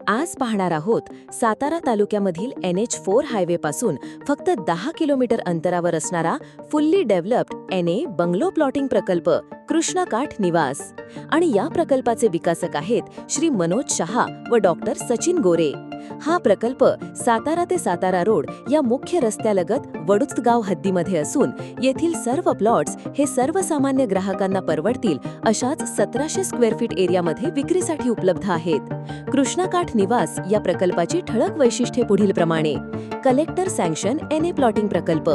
आज पाहणार आहोत सातारा तालुक्यामधील NH4 हायवे पासून फक्त 10 किलोमीटर अंतरावर असणारा fully developed NA bungalow plotting प्रकल्प कृष्णाकाठ निवास. आणि या प्रकल्पाचे विकासक आहेत श्री मनोज शहा व डॉक्टर सचिन गोरे. हा प्रकल्प सातारा ते सातारा रोड या मुख्य रस्त्यालगत वडुजगाव हद्दीमध्ये असून येथील सर्व प्लॉट्स हे सर्वसामान्य ग्राहकांना परवडतील अशाच 1700 स्क्वेअर फीट एरियामध्ये विक्रीसाठी उपलब्ध आहेत. कृष्णाकाठ निवास या प्रकल्पाची ठळक वैशिष्ट्ये पुढीलप्रमाणे. कलेक्टर सँक्शन NA प्लॉटिंग प्रकल्प.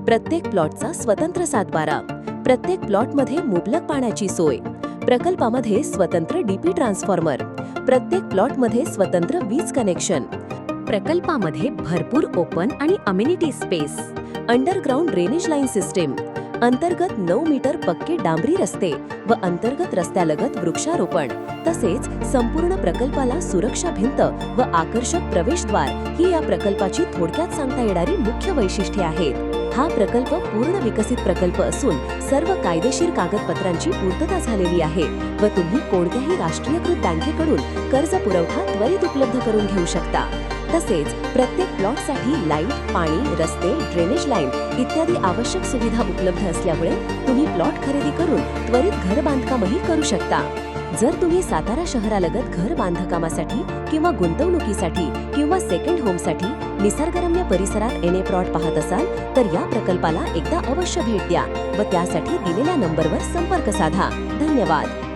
प्रत्येक प्लॉटचा स्वतंत्र सातबारा. प्रत्येक प्लॉटमध्ये मुबलक पाण्याची सोय. प्रकल्पामध्ये स्वतंत्र DP ट्रान्सफॉर्मर. प्रत्येक प्लॉटमध्ये स्वतंत्र वीज कनेक्शन. प्रकल्पामध्ये भरपूर ओपन आणि immunity space. Underground drainage line system. अंतर्गत 9 मीटर पक्के डांबरी रस्ते व अंतर्गत रस्त्यालगत वृक्षारोपण. तसेच संपूर्ण प्रकल्पाला सुरक्षा भिंत व आकर्षक प्रवेशद्वार ही या प्रकल्पाची थोडक्यात सांगता येणारी मुख्य वैशिष्ट्ये आहेत. हा प्रकल्प पूर्ण विकसित प्रकल्प असून सर्व कायदेशीर कागदपत्रांची पूर्तता झालेली आहे व तुम्ही कोणत्याही राष्ट्रीयकृत बँकेकडून कर्ज पुरवठा त्वरित उपलब्ध करून घेऊ शकता. तसेच प्रत्येक प्लॉटसाठी लाईट, पाणी, रस्ते, ड्रेनेज लाईन इत्यादी आवश्यक सुविधा उपलब्ध असल्यामुळे तुम्ही प्लॉट खरेदी करून त्वरित घर बांधकामही करू शकता. जर तुम्ही सातारा शहरालगत घर बांधकामासाठी किंवा गुंतवणुकीसाठी किंवा सेकंड होमसाठी निसर्गरम्य परिसरात NA प्लॉट पाहत असाल तर या प्रकल्पाला एकदा अवश्य भेट द्या व त्यासाठी दिलेल्या नंबरवर संपर्क साधा. धन्यवाद.